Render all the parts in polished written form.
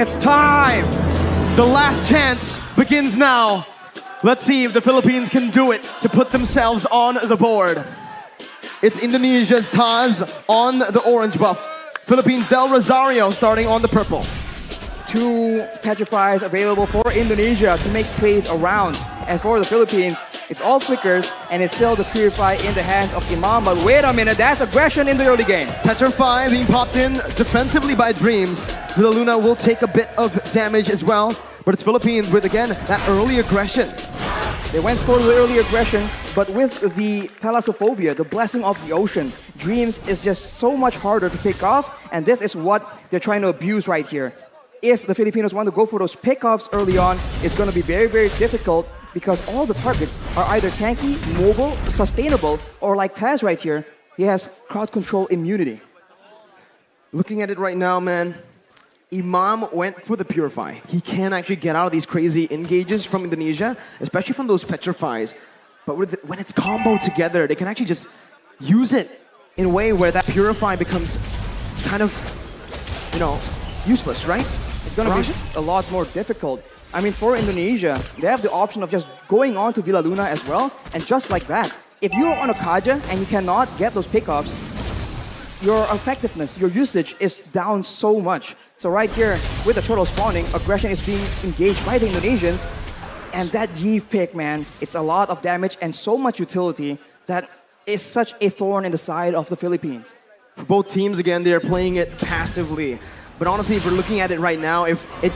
It's time! The last chance begins now. Let's see if the Philippines can do it to put themselves on the board. It's Indonesia's Taz on the orange buff. Philippines Del Rosario starting on the purple. 2 petrifies available for Indonesia to make plays around. And for the Philippines, it's all flickers and it's still the Purify in the hands of Imam. But wait a minute, that's aggression in the early game. Petrify being popped in defensively by Dreams. Luna will take a bit of damage as well. But it's Philippines with, again, that early aggression. They went for the early aggression, but with the Thalassophobia, the blessing of the ocean, Dreams is just so much harder to pick off, and this is what they're trying to abuse right here. If the Filipinos want to go for those pickoffs early on, it's going to be very, very difficult because all the targets are either tanky, mobile, sustainable, or like Taz right here, he has crowd control immunity. Looking at it right now, man, Imam went for the Purify. He can actually get out of these crazy engages from Indonesia, especially from those Petrifies. But when it's comboed together, they can actually just use it in a way where that Purify becomes kind of, useless, right? It's going to be a lot more difficult. I mean, for Indonesia, they have the option of just going on to Villa Luna as well, and just like that, if you're on a Kaja and you cannot get those pickoffs, your effectiveness, your usage is down so much. So right here, with the turtle spawning, aggression is being engaged by the Indonesians. And that Iesf pick, man, it's a lot of damage and so much utility that is such a thorn in the side of the Philippines. For both teams, again, they're playing it passively. But honestly, if we're looking at it right now, if the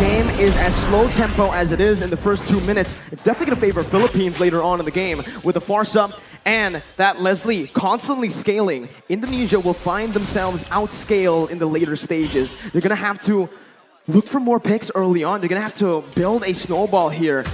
game is as slow tempo as it is in the first 2 minutes, it's definitely going to favor Philippines later on in the game. With the Farsa and that Leslie constantly scaling, Indonesia will find themselves outscaled in the later stages. They're going to have to look for more picks early on. They're going to have to build a snowball here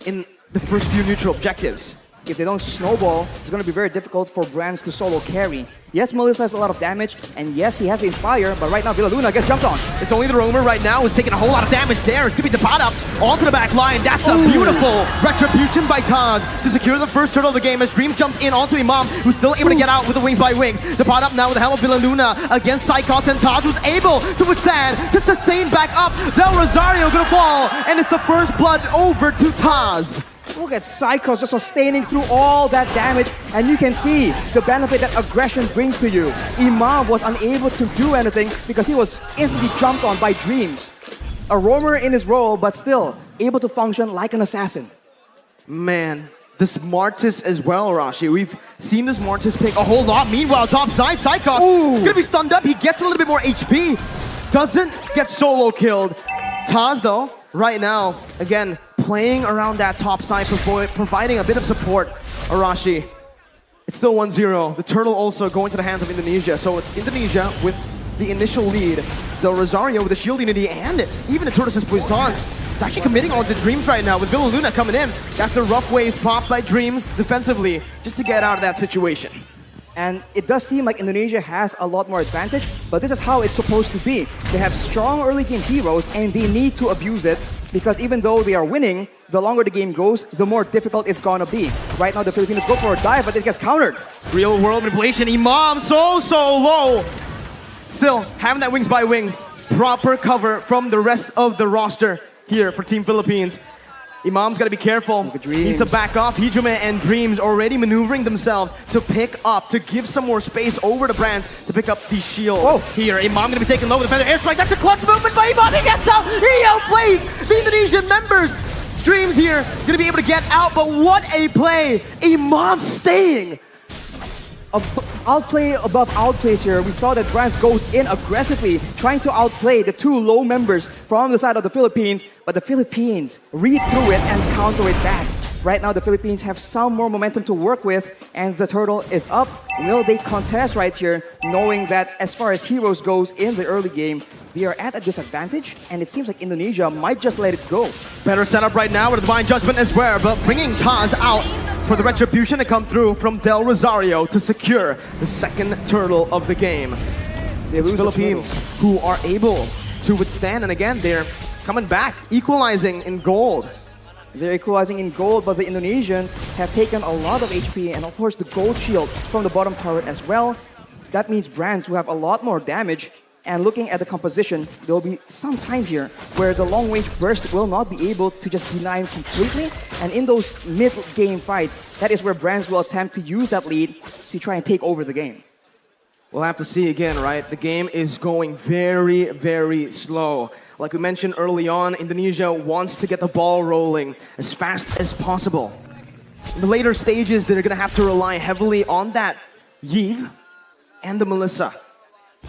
in the first few neutral objectives. If they don't snowball, it's going to be very difficult for Brands to solo carry. Yes, Melissa has a lot of damage, and yes, he has the Inspire, but right now Villa Luna gets jumped on. It's only the Roamer right now who's taking a whole lot of damage there. It's going to be the pot up onto the back line. That's a beautiful retribution by Taz to secure the first turtle of the game as Dream jumps in onto Imam, who's still able to get out with the wings by wings. The pot up now with the helm of Villa Luna against Psychos, and Taz was able to withstand, to sustain back up. Del Rosario going to fall, and it's the first blood over to Taz. Look at Psychos just sustaining through all that damage, and you can see the benefit that aggression brings to you. Imam was unable to do anything because he was instantly jumped on by Dreams. A roamer in his role, but still able to function like an assassin. Man, the Smartest as well, Rashi. We've seen the Smartest pick a whole lot. Meanwhile, top side, Psychos gonna be stunned up. He gets a little bit more HP. Doesn't get solo killed. Taz, though, right now, again, playing around that top side, providing a bit of support. Arashi, it's still 1-0. The turtle also going to the hands of Indonesia. So it's Indonesia with the initial lead. Del Rosario with the shield unity and even the Tortoise's Puissance. It's actually committing on to Dreams right now with Villa Luna coming in. That's the rough waves popped by Dreams defensively just to get out of that situation. And it does seem like Indonesia has a lot more advantage, but this is how it's supposed to be. They have strong early game heroes and they need to abuse it because even though they are winning, the longer the game goes, the more difficult it's gonna be. Right now the Filipinos go for a dive, but it gets countered. Real world manipulation, Imam so low. Still, having that wings by wings, proper cover from the rest of the roster here for Team Philippines. Imam's got to be careful. He needs to back off. Hijime and Dreams already maneuvering themselves to pick up, to give some more space over to Brands to pick up the shield here. Imam going to be taken low with the feather airstrike. That's a clutch movement by Imam. He gets out. He outplays the Indonesian members. Dreams here going to be able to get out, but what a play. Imam staying. Outplay above outplays here. We saw that Brands goes in aggressively, trying to outplay the 2 low members from the side of the Philippines, but the Philippines read through it and counter it back. Right now, the Philippines have some more momentum to work with, and the turtle is up. Will they contest right here, knowing that as far as heroes goes in the early game, they are at a disadvantage, and it seems like Indonesia might just let it go. Better setup right now with a Divine Judgment as well, but bringing Taz out for the retribution to come through from Del Rosario to secure the second turtle of the game. It's Philippines who are able to withstand, and again, they're coming back, equalizing in gold. They're equalizing in gold, but the Indonesians have taken a lot of HP, and of course the gold shield from the bottom turret as well. That means Brands who have a lot more damage And looking at the composition, there will be some time here where the long-range burst will not be able to just deny him completely. And in those mid-game fights, that is where Brands will attempt to use that lead to try and take over the game. We'll have to see again, right? The game is going very, very slow. Like we mentioned early on, Indonesia wants to get the ball rolling as fast as possible. In the later stages, they're going to have to rely heavily on that Iesf and the Melissa.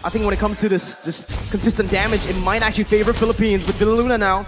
I think when it comes to this just consistent damage, it might actually favor Philippines. With Vilaluna now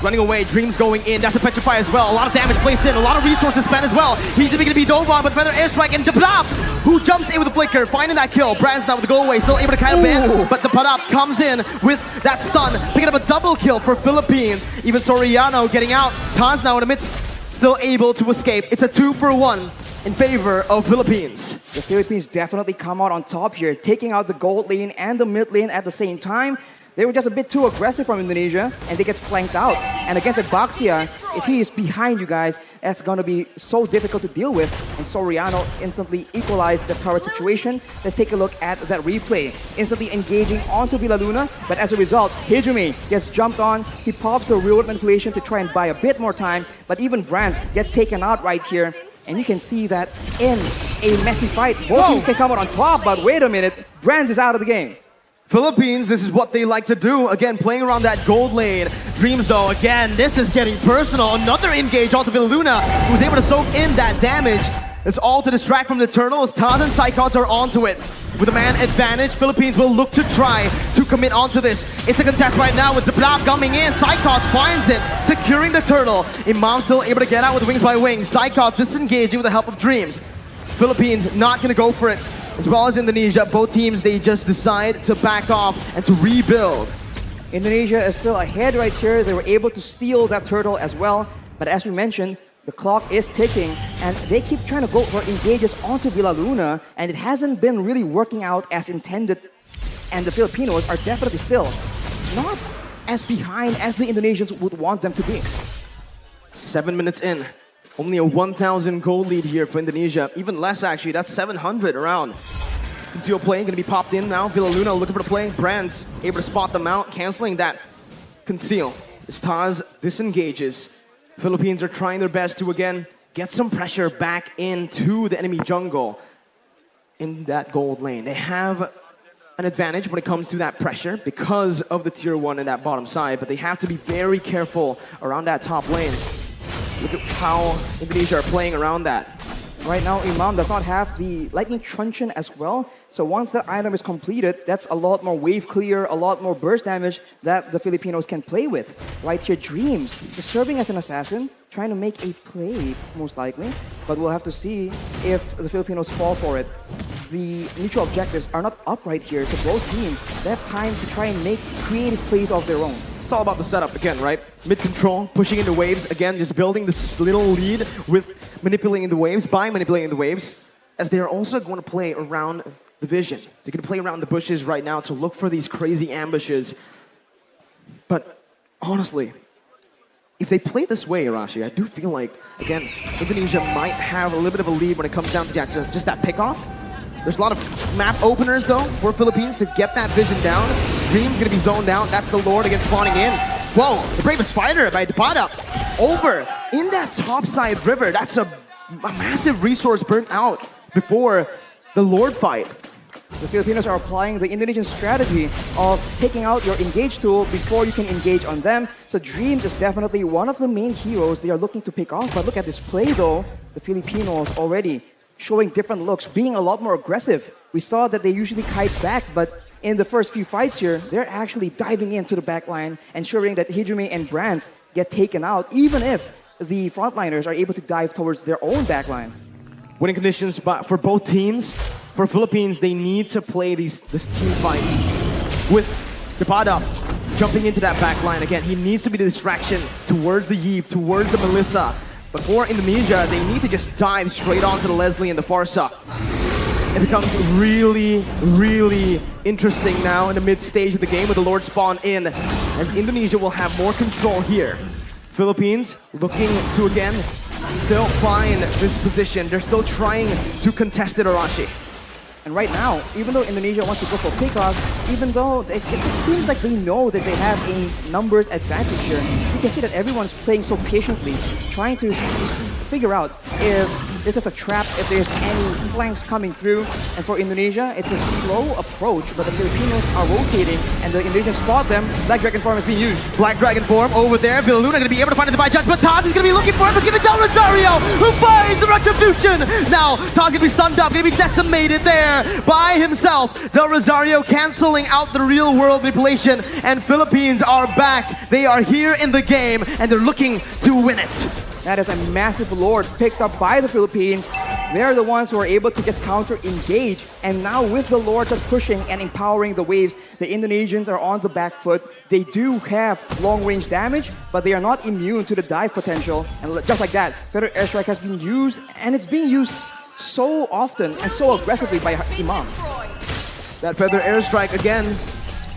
running away, Dreams going in. That's a Petrify as well. A lot of damage placed in, a lot of resources spent as well. He's going to be dove on, but Feather Airstrike and Dapadap, who jumps in with the flicker, finding that kill. Brands now with the go away, still able to kind of ban, but Dapadap comes in with that stun, picking up a double kill for Philippines. Even Soriano getting out. Taz now in the midst, still able to escape. It's a 2-for-1. In favor of Philippines. The Philippines definitely come out on top here, taking out the gold lane and the mid lane at the same time. They were just a bit too aggressive from Indonesia, and they get flanked out. And against Abaxia, if he is behind you guys, that's going to be so difficult to deal with. And Soriano instantly equalized the turret situation. Let's take a look at that replay. Instantly engaging onto Vilaluna, but as a result, Hijumi gets jumped on. He pops the real-world manipulation to try and buy a bit more time, but even Brands gets taken out right here. And you can see that in a messy fight, both teams can come out on top, but wait a minute, Brands is out of the game. Philippines, this is what they like to do. Again, playing around that gold lane. Dreams, though, again, this is getting personal. Another engage onto Vilaluna, who's able to soak in that damage. It's all to distract from the Eternals. Taz and Psychots are onto it. With a man advantage, Philippines will look to try to commit onto this. It's a contest right now with Zablap coming in. Psychots finds it, securing the turtle. Imam still able to get out with wings by wings. Psychots disengaging with the help of Dreams. Philippines not going to go for it. As well as Indonesia, both teams, they just decide to back off and to rebuild. Indonesia is still ahead right here. They were able to steal that turtle as well. But as we mentioned, the clock is ticking, and they keep trying to go for engages onto Vilaluna, and it hasn't been really working out as intended. And the Filipinos are definitely still not as behind as the Indonesians would want them to be. 7 minutes in. Only a 1,000 gold lead here for Indonesia. Even less, actually. That's 700 around. Conceal play going to be popped in now. Vilaluna looking for the play. Brands able to spot them out, canceling that conceal. As Taz disengages, Philippines are trying their best to, again, get some pressure back into the enemy jungle in that gold lane. They have an advantage when it comes to that pressure because of the tier 1 in that bottom side, but they have to be very careful around that top lane. Look at how Indonesia are playing around that. Right now, Imam does not have the Lightning Truncheon as well. So once that item is completed, that's a lot more wave clear, a lot more burst damage that the Filipinos can play with. Right here, Dreams is serving as an assassin, trying to make a play, most likely. But we'll have to see if the Filipinos fall for it. The mutual objectives are not up right here, so both teams, they have time to try and make creative plays of their own. It's all about the setup again, right? Mid-control, pushing into waves. Again, just building this little lead with manipulating the waves, by manipulating the waves, as they're also going to play around the vision. They're going to play around the bushes right now to look for these crazy ambushes. But honestly, if they play this way, Arashi, I do feel like, again, Indonesia might have a little bit of a lead when it comes down to just that pickoff. There's a lot of map openers, though, for Philippines to get that vision down. Dream's going to be zoned out. That's the Lord against spawning in. Whoa, the bravest fighter by Dapada. Over in that topside river. That's a massive resource burnt out before the Lord fight. The Filipinos are applying the Indonesian strategy of taking out your engage tool before you can engage on them. So Dreams is definitely one of the main heroes they are looking to pick off. But look at this play, though. The Filipinos already showing different looks, being a lot more aggressive. We saw that they usually kite back, but in the first few fights here, they're actually diving into the backline, ensuring that Hijumi and Brands get taken out, even if the frontliners are able to dive towards their own backline. Winning conditions for both teams. For Philippines, they need to play this team fight with Dapada jumping into that backline. Again, he needs to be the distraction towards the Iesf, towards the Melissa. But for Indonesia, they need to just dive straight onto the Leslie and the Farsa. It becomes really, really interesting now in the mid-stage of the game with the Lord spawn in, as Indonesia will have more control here. Philippines looking to, again, still find this position. They're still trying to contest it, Arashi. And right now, even though Indonesia wants to go for pickoff, even though it seems like they know that they have a numbers advantage here, you can see that everyone's playing so patiently, trying to figure out if this is a trap, if there's any flanks coming through. And for Indonesia, it's a slow approach, but the Filipinos are rotating, and the Indonesians spot them. Black Dragon form is being used. Black Dragon form over there. Villaluna going to be able to find a divine judge, but Taz is going to be looking for it, but give it down to Rosario, who finds the retribution. Now, Taz going to be stunned up, going to be decimated there by himself. Del Rosario canceling out the real world manipulation, and Philippines are back. They are here in the game, and they're looking to win it. That is a massive lord picked up by the Philippines. They're the ones who are able to just counter-engage. And now with the lord just pushing and empowering the waves, the Indonesians are on the back foot. They do have long-range damage, but they are not immune to the dive potential. And just like that, Feather Airstrike has been used, and it's being used so often and so aggressively by Imam. That Feather Airstrike, again,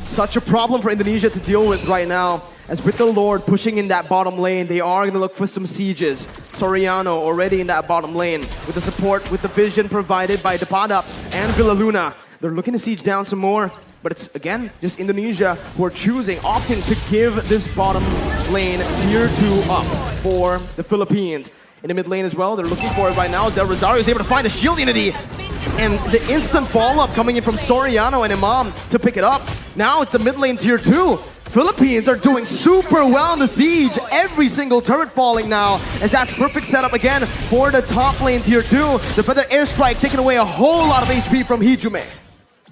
such a problem for Indonesia to deal with right now. As with the Lord pushing in that bottom lane, they are going to look for some sieges. Soriano already in that bottom lane with the support, with the vision provided by Depadap and Villaluna. They're looking to siege down some more, but it's, again, just Indonesia who are opting to give this bottom lane tier 2 up for the Philippines. In the mid lane as well, they're looking for it right now. Del Rosario is able to find the shield unity. And the instant follow-up coming in from Soriano and Imam to pick it up. Now it's the mid lane tier 2. Philippines are doing super well in the siege. Every single turret falling now, as that's perfect setup again for the top lane tier 2. The Feather Airstrike taking away a whole lot of HP from Hijume.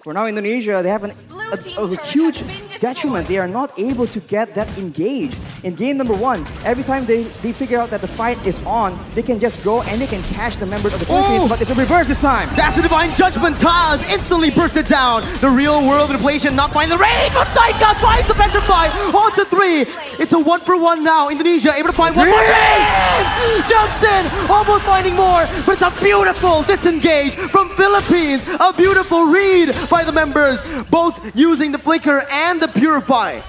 For now, Indonesia, they have a huge detriment. They are not able to get that engage. In game number 1, every time they figure out that the fight is on, they can just go and they can catch the members of the Philippines, but it's a reverse this time. That's the Divine Judgment. Taz instantly bursted down. The real world manipulation not finding the range, but Saika finds the Petrify onto 3. It's a 1-for-1 now. Indonesia able to find one more. Jumps in, almost finding more, but it's a beautiful disengage from Philippines. A beautiful read by the members, both using the Flicker and the Purify.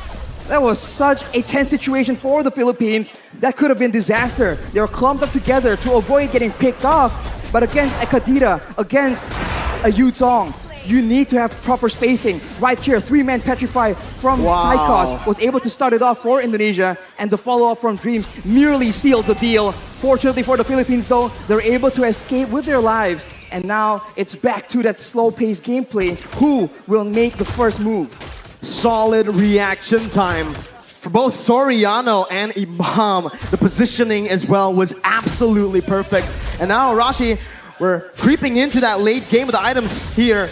That was such a tense situation for the Philippines. That could have been disaster. They were clumped up together to avoid getting picked off. But against a Kadira, against a Yutong, you need to have proper spacing. Right here, 3-man Petrify from Psychos was able to start it off for Indonesia, and the follow-up from Dreams nearly sealed the deal. Fortunately for the Philippines though, they're able to escape with their lives, and now it's back to that slow-paced gameplay. Who will make the first move? Solid reaction time for both Soriano and Imam. The positioning as well was absolutely perfect. And now Rashi, we're creeping into that late game with the items here.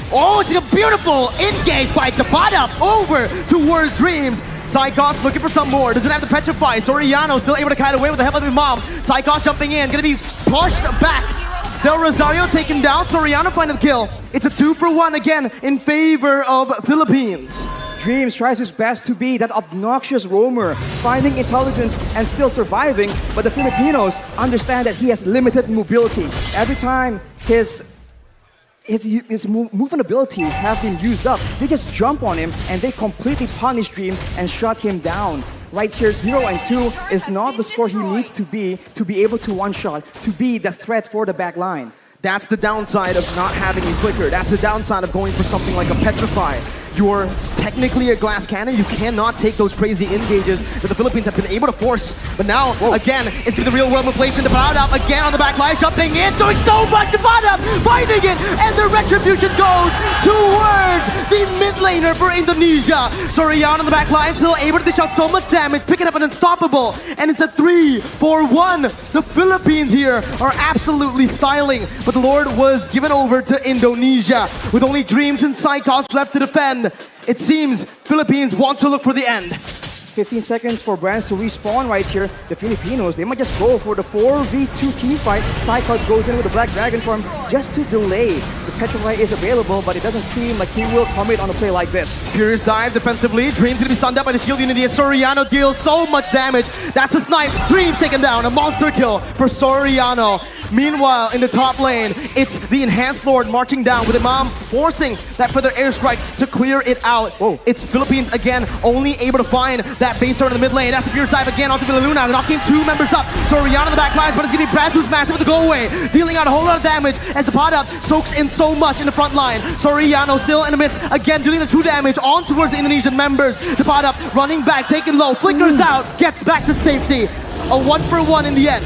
Oh, it's a beautiful engage by Depadap over towards Dreams. Psychos looking for some more. Doesn't have the Petrify. Soriano still able to kite away with the help of Imam. Psychos jumping in, gonna be pushed back. Del Rosario taken down. Soriano finding the kill. It's a 2-for-1 again in favor of Philippines. Dreams tries his best to be that obnoxious roamer, finding intelligence and still surviving, but the Filipinos understand that he has limited mobility. Every time his movement abilities have been used up, they just jump on him and they completely punish Dreams and shut him down. Right here, 0 and 2 is not the score he needs to be able to one-shot, to be the threat for the back line. That's the downside of not having a Flicker. That's the downside of going for something like a Petrify. You're technically a glass cannon. You cannot take those crazy engages that the Philippines have been able to force. But now, again, it's been the real world manipulation. Depadap again on the back line, jumping in, doing so much. Depadap finding it, and the retribution goes towards the mid laner for Indonesia. Soriano on the back line, still able to dish out so much damage, picking up an unstoppable, and it's a 3-for-1. The Philippines here are absolutely styling, but the Lord was given over to Indonesia with only Dreams and Psychos left to defend. It seems Philippines want to look for the end. 15 seconds for brands to respawn right here. The Filipinos, they might just go for the 4v2 team fight. Psychos goes in with the Black Dragon form just to delay. The Petrify is available, but it doesn't seem like he will commit on a play like this. Furious dive defensively. Dreams gonna be stunned up by the shield unity as Soriano deals so much damage. That's a snipe. Dreams taken down. A monster kill for Soriano. Meanwhile, in the top lane, it's The Enhanced Lord marching down with Imam forcing that further airstrike to clear it out. Whoa. It's Philippines again, only able to find that base turret in the mid lane. That's the Fierce Dive again onto Villaluna, knocking 2 members up. Soriano in the back lines, but it's going to be Bantu's massive with the go away, dealing out a whole lot of damage as the pot up soaks in so much in the front line. Soriano still in the midst, again dealing the true damage on towards the Indonesian members. The pot up running back, taking low, flickers out, gets back to safety. A 1-for-1 in the end.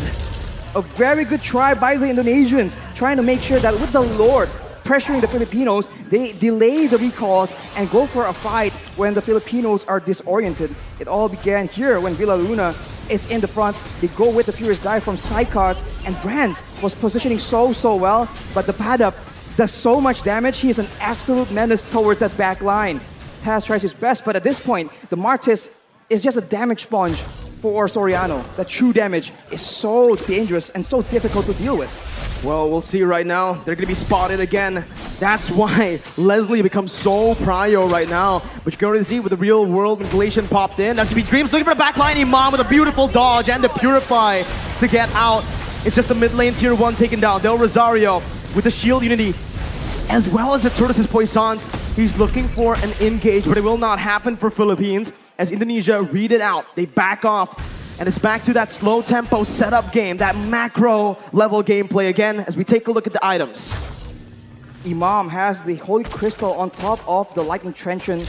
A very good try by the Indonesians, trying to make sure that with the Lord pressuring the Filipinos, they delay the recalls and go for a fight when the Filipinos are disoriented. It all began here when Villaluna is in the front. They go with the Furious Dive from sidecards, and Brands was positioning so well, but the Padap does so much damage. He is an absolute menace towards that back line. Taz tries his best, but at this point, the Martis is just a damage sponge for Soriano. The true damage is so dangerous and so difficult to deal with. Well, we'll see right now. They're going to be spotted again. That's why Leslie becomes so prio right now. But you can already see with the real world manipulation popped in. That's going to be Dreams looking for the backline. Imam with a beautiful dodge and the Purify to get out. It's just the mid lane tier 1 taken down. Del Rosario with the shield unity, as well as the Tortoise's Poissons. He's looking for an engage, but it will not happen for Philippines as Indonesia read it out. They back off, and it's back to that slow tempo setup game, that macro level gameplay again as we take a look at the items. Imam has the Holy Crystal on top of the Lightning Truncheon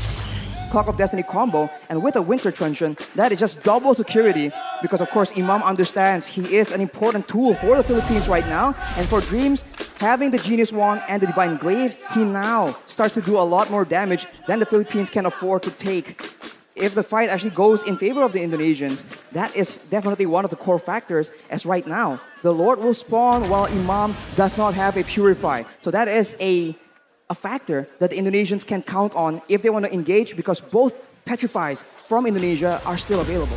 Clock of Destiny combo, and with a Winter Truncheon, that is just double security because of course Imam understands he is an important tool for the Philippines right now, and for Dreams, having the Genius Wand and the Divine Glaive, he now starts to do a lot more damage than the Philippines can afford to take. If the fight actually goes in favor of the Indonesians, that is definitely one of the core factors, as right now, the Lord will spawn while Imam does not have a Purify. So that is a factor that the Indonesians can count on if they want to engage, because both Petrifies from Indonesia are still available.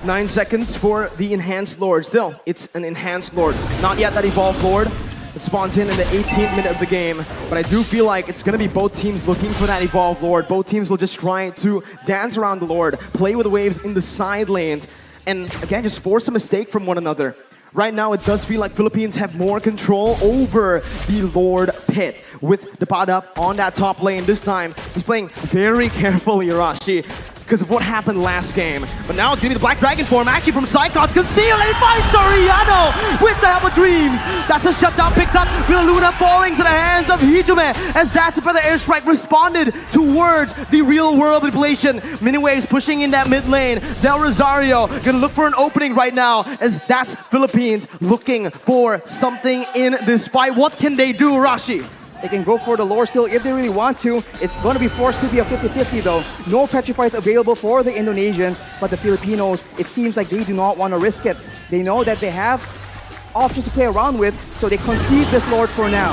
9 seconds for the Enhanced Lord. Still, it's an Enhanced Lord. Not yet that Evolved Lord. It spawns in the 18th minute of the game. But I do feel like it's going to be both teams looking for that Evolved Lord. Both teams will just try to dance around the Lord, play with the waves in the side lanes, and again, just force a mistake from one another. Right now, it does feel like Philippines have more control over the Lord pit with the Padap on that top lane. This time, he's playing very carefully, Arashi, because of what happened last game. But now it's going to be the Black Dragon form, actually from Psychots. Conceal, and he finds Soriano with the Help of Dreams. That's a shutdown picked up. Villaluna falling to the hands of Hijume as that's the further airstrike responded towards the real world manipulation. Miniwaves pushing in that mid lane. Del Rosario going to look for an opening right now as that's Philippines looking for something in this fight. What can they do, Rashi? They can go for the lore steal if they really want to. It's going to be forced to be a 50-50 though. No Petrifies available for the Indonesians, but the Filipinos, it seems like they do not want to risk it. They know that they have options to play around with, so they concede this Lord for now.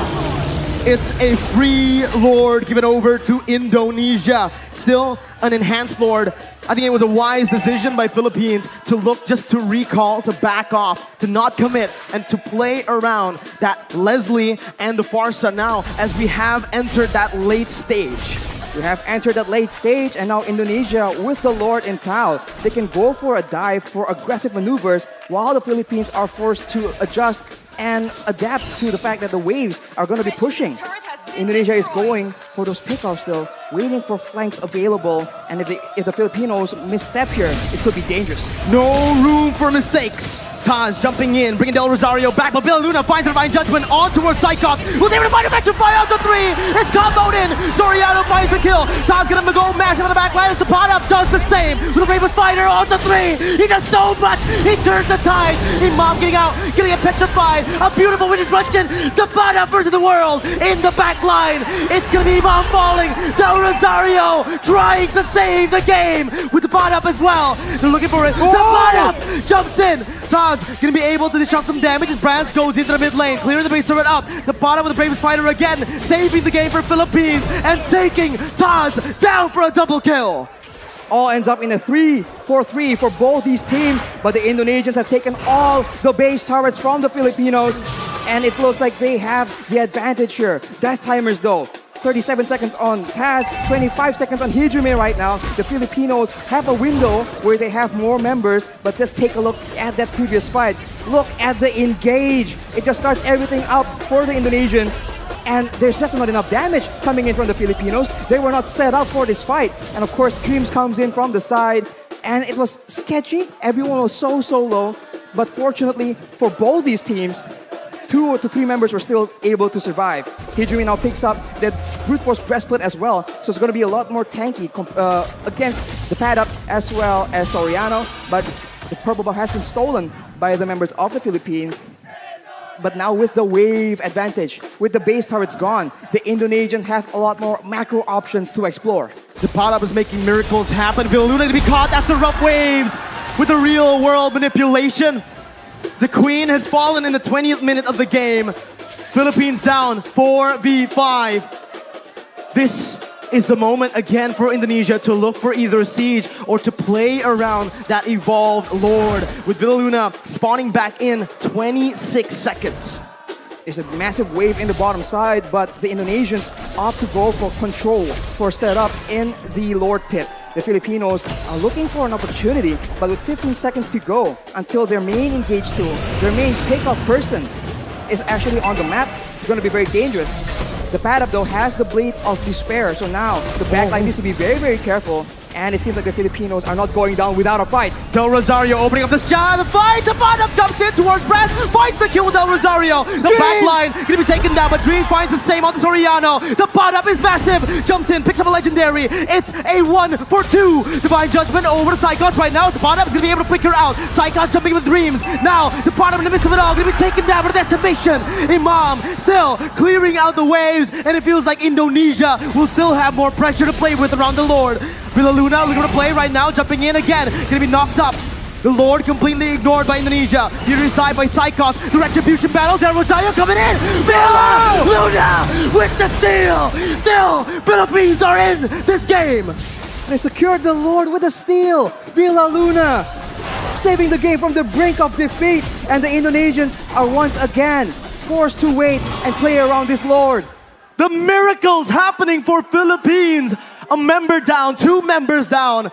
It's a free Lord given over to Indonesia. Still an Enhanced Lord. I think it was a wise decision by Philippines to look just to recall, to back off, to not commit, and to play around that Leslie and the Farsa now as we have entered that late stage. We have entered that late stage, and now Indonesia with the Lord in tow. They can go for a dive, for aggressive maneuvers, while the Philippines are forced to adjust and adapt to the fact that the waves are going to be pushing. Indonesia is going for those pickoffs though, waiting for flanks available, and if the Filipinos misstep here, it could be dangerous. No room for mistakes. Taz jumping in, bringing Del Rosario back, but Villaluna finds the Divine Judgment on towards Psychops, who's able to find a Petrify out to 3. It's comboed in. Soriano finds the kill. Taz gonna go massive on the back line as the pot up does the same with the Raven Fighter on to 3. He does so much. He turns the tide. Imam getting out, getting a Petrified, a beautiful Winter Truncheon. The pot up versus the world in the back line. It's gonna be Imam falling. Del Rosario trying to save the game with the pot up as well. They're looking for it. The pot up jumps in. Taz gonna be able to disrupt some damage as Brands goes into the mid lane, clearing the base turret up. The bottom with the Bravest Fighter again, saving the game for Philippines and taking Taz down for a double kill. All ends up in a 3-4-3 for both these teams, but the Indonesians have taken all the base turrets from the Filipinos, and it looks like they have the advantage here. Dash timers though. 37 seconds on Taz, 25 seconds on Hijume right now. The Filipinos have a window where they have more members, but just take a look at that previous fight. Look at the engage. It just starts everything up for the Indonesians. And there's just not enough damage coming in from the Filipinos. They were not set up for this fight. And of course, Dreams comes in from the side. And it was sketchy. Everyone was so low. But fortunately for both these teams, 2 to 3 members were still able to survive. Hijumi now picks up the brute force breastplate as well. So it's going to be a lot more tanky against the pad up as well as Soriano. But the purple buff has been stolen by the members of the Philippines. But now with the wave advantage, with the base turrets gone, the Indonesians have a lot more macro options to explore. The pot-up is making miracles happen. Villaluna to be caught after rough waves with the real world manipulation. The Queen has fallen in the 20th minute of the game. Philippines down 4v5. This is the moment again for Indonesia to look for either a siege or to play around that evolved Lord, with Villaluna spawning back in 26 seconds. There's a massive wave in the bottom side, but the Indonesians opt to go for control, for setup in the Lord pit. The Filipinos are looking for an opportunity, but with 15 seconds to go until their main engage tool, their main pick-off person is actually on the map, it's going to be very dangerous. The pad-up though has the Blade of Despair, so now the backline needs to be very careful. And it seems like the Filipinos are not going down without a fight. Del Rosario opening up this the fight! The pad-up jumps in towards Brad, finds the kill with Del Rosario. The backline gonna be taken down, but Dreams finds the same on the Soriano. The pad-up is massive, jumps in, picks up a legendary. It's a 1 for 2. Divine Judgment over to Psychos right now. The pad-up is gonna be able to flicker out. Psychos jumping with Dreams. Now the pad-up in the midst of it all gonna be taken down for the decimation. Imam still clearing out the waves, and it feels like Indonesia will still have more pressure to play with around the Lord. Villaluna looking to play right now, jumping in again, gonna be knocked up. The Lord completely ignored by Indonesia. Furious dive by Psychos. The retribution battle. Del Rosario coming in. Villaluna with the steal. Still, Philippines are in this game. They secured the Lord with a steal. Villaluna saving the game from the brink of defeat. And the Indonesians are once again forced to wait and play around this Lord. The miracles happening for Philippines. A member down, 2 members down.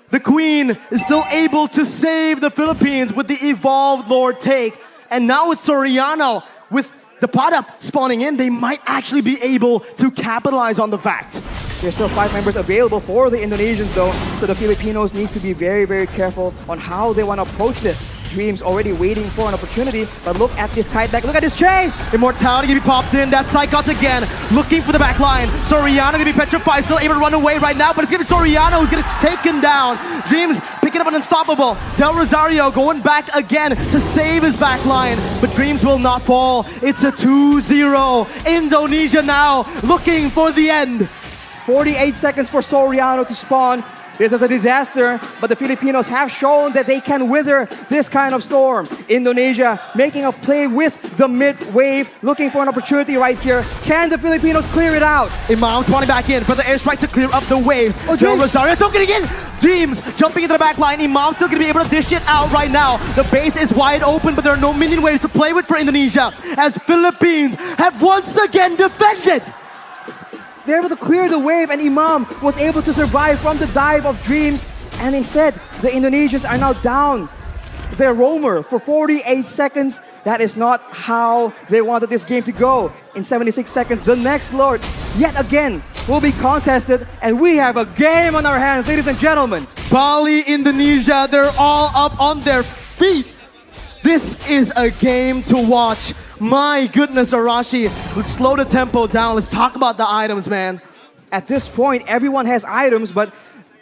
The Queen is still able to save the Philippines with the evolved Lord take. And now with Soriano, with the pot-up spawning in, they might actually be able to capitalize on the fact. There's still 5 members available for the Indonesians though, so the Filipinos needs to be very careful on how they want to approach this. Dreams already waiting for an opportunity, but look at this kite back, look at this chase! Immortality gonna be popped in, that's Psychos again, looking for the back line. Soriano gonna be petrified, still able to run away right now, but it's gonna be Soriano who's gonna take him down. Dreams picking up an unstoppable. Del Rosario going back again to save his back line, but Dreams will not fall. It's a 2-0. Indonesia now looking for the end. 48 seconds for Soriano to spawn. This is a disaster, but the Filipinos have shown that they can wither this kind of storm. Indonesia making a play with the mid wave, looking for an opportunity right here. Can the Filipinos clear it out? Imam spawning back in for the airstrike to clear up the waves. Oh, Del Rosario still getting in. Dreams jumping into the back line. Imam still going to be able to dish it out right now. The base is wide open, but there are no minion waves to play with for Indonesia, as Philippines have once again defended. They're able to clear the wave, and Imam was able to survive from the dive of Dreams. And instead, the Indonesians are now down their roamer for 48 seconds. That is not how they wanted this game to go. In 76 seconds, the next Lord, yet again, will be contested. And we have a game on our hands, ladies and gentlemen. Bali, Indonesia, they're all up on their feet. This is a game to watch. My goodness, Arashi, let's slow the tempo down. Let's talk about the items, man. At this point, everyone has items, but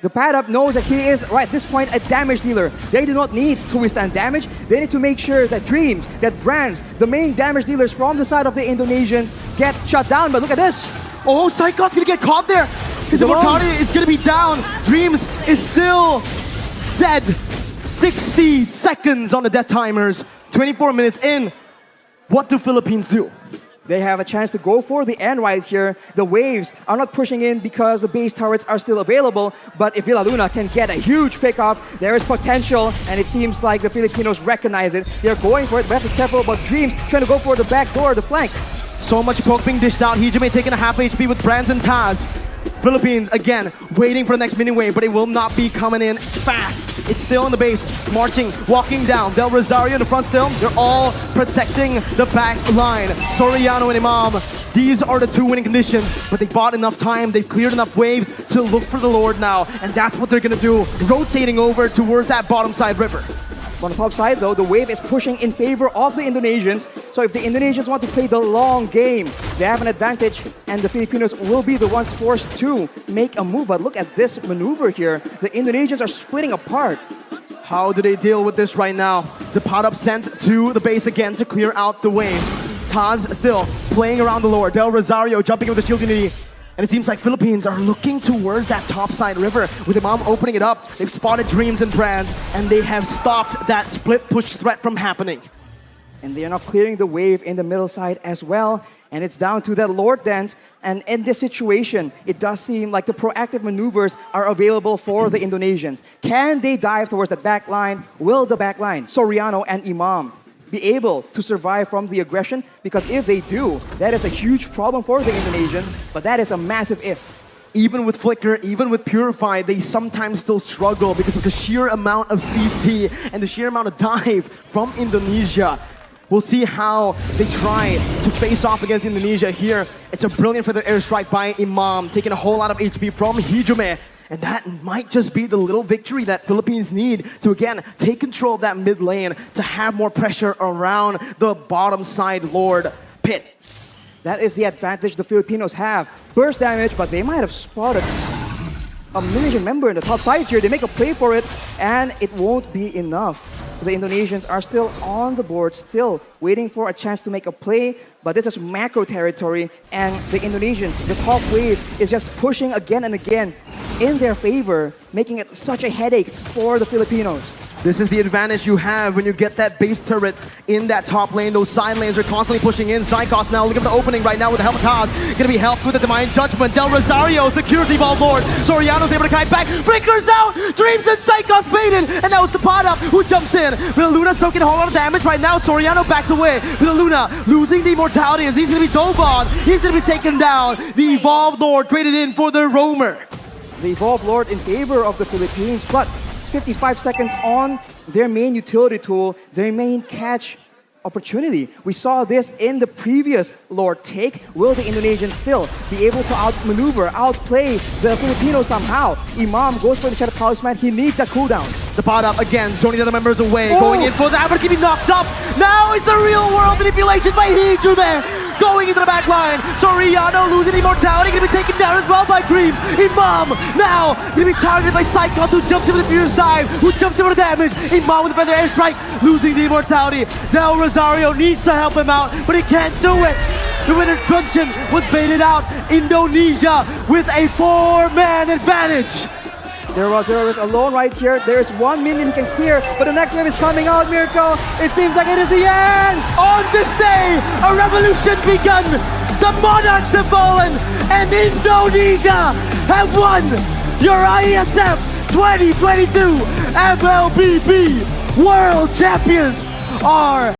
the pad-up knows that he is, right at this point, a damage dealer. They do not need to withstand damage. They need to make sure that Dreams, that Brands, the main damage dealers from the side of the Indonesians, get shut down. But look at this. Oh, Psychos gonna get caught there. His immortality is gonna be down. Dreams is still dead. 60 seconds on the death timers. 24 minutes in. What do Philippines do? They have a chance to go for the end right here. The waves are not pushing in because the base turrets are still available. But if Villaluna can get a huge pickoff, there is potential. And it seems like the Filipinos recognize it. They're going for it. We have to be careful about Dreams trying to go for the back door, the flank. So much poke being dished out. Hijime taking a half HP with Brands and Taz. Philippines, again, waiting for the next mini wave, but it will not be coming in fast. It's still in the base, marching, walking down. Del Rosario in the front still. They're all protecting the back line. Soriano and Imam, these are the two winning conditions, but they bought enough time, they've cleared enough waves to look for the Lord now, and that's what they're gonna do, rotating over towards that bottom side river. On the top side, though, the wave is pushing in favor of the Indonesians. So if the Indonesians want to play the long game, they have an advantage, and the Filipinos will be the ones forced to make a move. But look at this maneuver here. The Indonesians are splitting apart. How do they deal with this right now? The pot up sent to the base again to clear out the waves. Taz still playing around the Lord. Del Rosario jumping with the shield unity. And it seems like Philippines are looking towards that topside river with Imam opening it up. They've spotted Dreams and Brands, and they have stopped that split push threat from happening. And they are now clearing the wave in the middle side as well. And it's down to that Lord dance. And in this situation, it does seem like the proactive maneuvers are available for the Indonesians. Can they dive towards that back line? Will the back line, Soriano and Imam, be able to survive from the aggression? Because if they do, that is a huge problem for the Indonesians, but that is a massive if. Even with Flicker, even with Purify, they sometimes still struggle because of the sheer amount of CC and the sheer amount of dive from Indonesia. We'll see how they try to face off against Indonesia here. It's a brilliant feather airstrike by Imam, taking a whole lot of HP from Hijume. And that might just be the little victory that Philippines need to, again, take control of that mid lane to have more pressure around the bottom side Lord pit. That is the advantage the Filipinos have. Burst damage, but they might have spotted a Malaysian member in the top side here. They make a play for it, and it won't be enough. The Indonesians are still on the board, still waiting for a chance to make a play, but this is macro territory, and the Indonesians, the top wave, is just pushing again and again in their favor, making it such a headache for the Filipinos. This is the advantage you have when you get that base turret in that top lane. Those side lanes are constantly pushing in. Psychos now looking for the opening right now with the help of Taz. Gonna be helped with the Divine Judgment. Del Rosario secures the Evolved Lord. Soriano's able to kite back. Breakers out! Dreams and Psychos baited! And that was the pot up who jumps in. Luna soaking a whole lot of damage right now. Soriano backs away. Luna losing the immortality as he's gonna be dove on. He's gonna be taken down. The Evolved Lord traded in for the Roamer. The Evolved Lord in favor of the Philippines, but it's 55 seconds on their main utility tool, their main catch opportunity. We saw this in the previous Lord take. Will the Indonesians still be able to outmaneuver, outplay the Filipinos somehow? Imam goes for the Shadow Talisman. He needs a cooldown. The pot up again, zoning the other members away, going in for that, but keeping knocked up. Now is the real world manipulation by Hijume. Going into the back line. Soriano losing immortality, gonna be taken down as well by Dreams. Imam now gonna be targeted by Psychos, who jumps in with the fierce dive, who jumps in with the damage. Imam with the feather airstrike, losing the immortality. Del Rosario needs to help him out, but he can't do it. The winner Truncheon was baited out. Indonesia with a 4-man advantage. There was alone right here. There is 1 minion he can clear, but the next wave is coming out, Mirko. It seems like it is the end. On this day, a revolution begun. The monarchs have fallen, and Indonesia have won your Iesf 2022 MLBB World Champions are